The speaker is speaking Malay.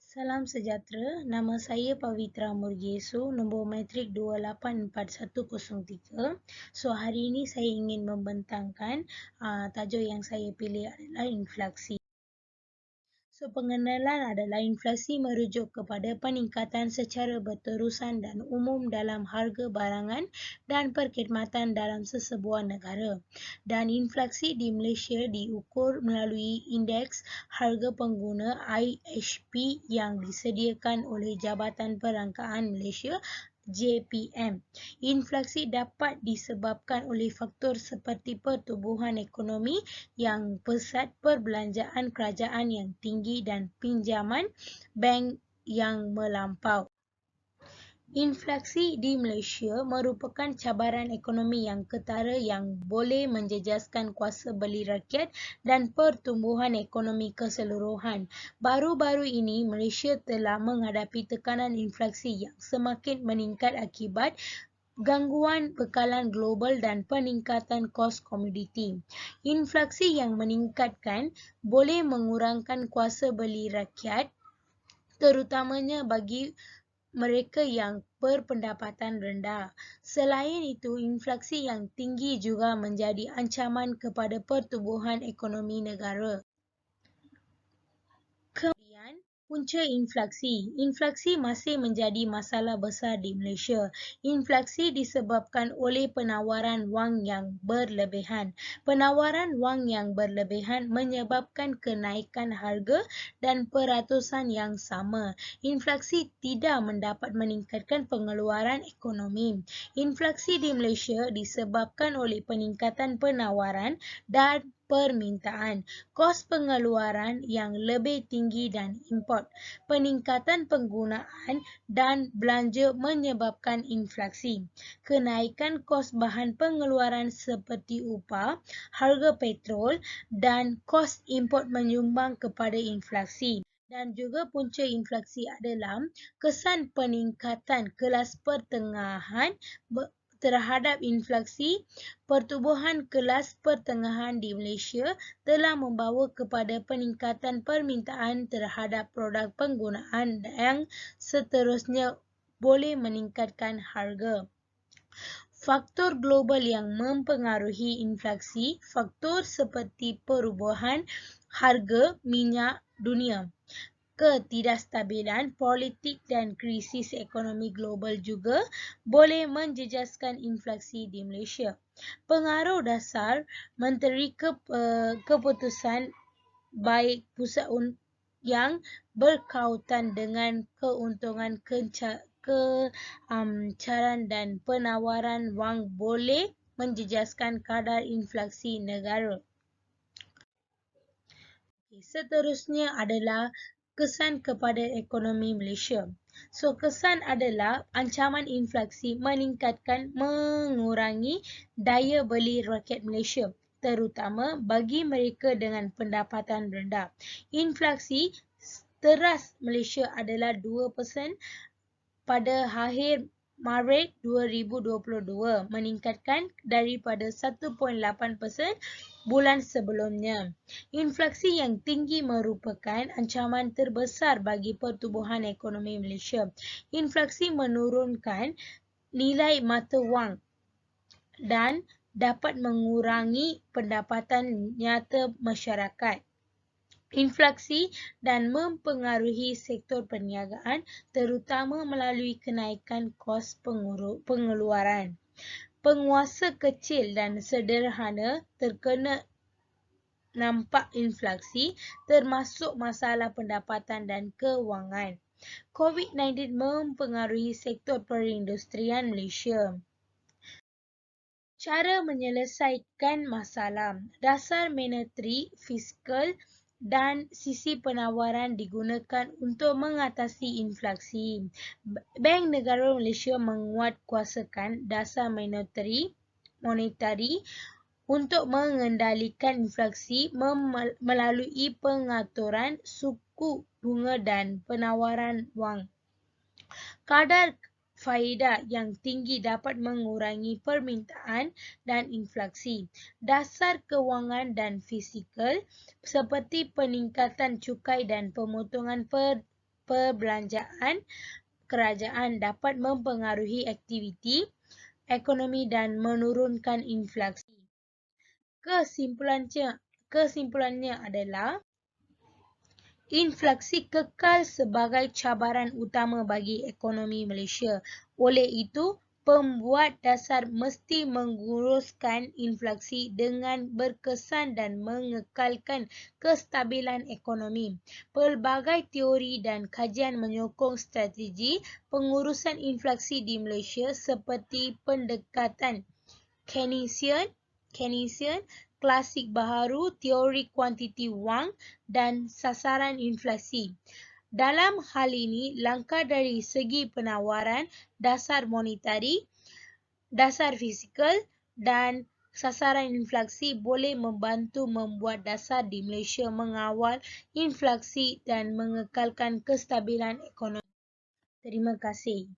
Salam sejahtera, nama saya Pavitra Murgesu, nombor matrik 284103. So, hari ini saya ingin membentangkan tajuk yang saya pilih adalah inflasi. So, pengenalan adalah inflasi merujuk kepada peningkatan secara berterusan dan umum dalam harga barangan dan perkhidmatan dalam sesebuah negara. Dan inflasi di Malaysia diukur melalui indeks harga pengguna IHP yang disediakan oleh Jabatan Perangkaan Malaysia JPM. Inflasi dapat disebabkan oleh faktor seperti pertumbuhan ekonomi yang pesat, perbelanjaan kerajaan yang tinggi dan pinjaman bank yang melampau. Inflasi di Malaysia merupakan cabaran ekonomi yang ketara yang boleh menjejaskan kuasa beli rakyat dan pertumbuhan ekonomi keseluruhan. Baru-baru ini, Malaysia telah menghadapi tekanan inflasi yang semakin meningkat akibat gangguan bekalan global dan peningkatan kos komoditi. Inflasi yang meningkatkan boleh mengurangkan kuasa beli rakyat, terutamanya bagi mereka yang berpendapatan rendah. Selain itu, inflasi yang tinggi juga menjadi ancaman kepada pertumbuhan ekonomi negara. Kemudian, punca inflasi. Inflasi masih menjadi masalah besar di Malaysia. Inflasi disebabkan oleh penawaran wang yang berlebihan. Penawaran wang yang berlebihan menyebabkan kenaikan harga dan peratusan yang sama. Inflasi tidak mendapat meningkatkan pengeluaran ekonomi. Inflasi di Malaysia disebabkan oleh peningkatan penawaran dan permintaan, kos pengeluaran yang lebih tinggi dan import, peningkatan penggunaan dan belanja menyebabkan inflasi, kenaikan kos bahan pengeluaran seperti upah, harga petrol dan kos import menyumbang kepada inflasi. Dan juga punca inflasi adalah kesan peningkatan kelas pertengahan terhadap inflasi. Pertumbuhan kelas pertengahan di Malaysia telah membawa kepada peningkatan permintaan terhadap produk penggunaan yang seterusnya boleh meningkatkan harga. Faktor global yang mempengaruhi inflasi, faktor seperti perubahan harga minyak dunia, ketidakstabilan politik dan krisis ekonomi global juga boleh menjejaskan inflasi di Malaysia. Pengaruh dasar Menteri Keputusan baik pusat yang berkaitan dengan keuntungan kecancaran dan penawaran wang boleh menjejaskan kadar inflasi negara. Seterusnya adalah kesan kepada ekonomi Malaysia. So, kesan adalah ancaman inflasi mengurangi daya beli rakyat Malaysia, terutama bagi mereka dengan pendapatan rendah. Inflasi teras Malaysia adalah 2% pada akhir Maret 2022, meningkatkan daripada 1.8% bulan sebelumnya. Inflasi yang tinggi merupakan ancaman terbesar bagi pertumbuhan ekonomi Malaysia. Inflasi menurunkan nilai mata wang dan dapat mengurangi pendapatan nyata masyarakat. Inflasi dan mempengaruhi sektor perniagaan terutama melalui kenaikan kos pengeluaran. Penguasa kecil dan sederhana terkena nampak inflasi termasuk masalah pendapatan dan kewangan. COVID-19 mempengaruhi sektor perindustrian Malaysia. Cara menyelesaikan masalah. Dasar monetary, fiskal dan sisi penawaran digunakan untuk mengatasi inflasi. Bank Negara Malaysia menguatkuasakan dasar monetary untuk mengendalikan inflasi melalui pengaturan suku bunga dan penawaran wang. Kadar faedah yang tinggi dapat mengurangi permintaan dan inflasi. Dasar kewangan dan fiskal seperti peningkatan cukai dan pemotongan perbelanjaan kerajaan dapat mempengaruhi aktiviti ekonomi dan menurunkan inflasi. Kesimpulannya adalah inflasi kekal sebagai cabaran utama bagi ekonomi Malaysia. Oleh itu, pembuat dasar mesti menguruskan inflasi dengan berkesan dan mengekalkan kestabilan ekonomi. Pelbagai teori dan kajian menyokong strategi pengurusan inflasi di Malaysia seperti pendekatan Keynesian, klasik baharu, teori kuantiti wang dan sasaran inflasi. Dalam hal ini, langkah dari segi penawaran, dasar monetari, dasar fizikal dan sasaran inflasi boleh membantu membuat dasar di Malaysia mengawal inflasi dan mengekalkan kestabilan ekonomi. Terima kasih.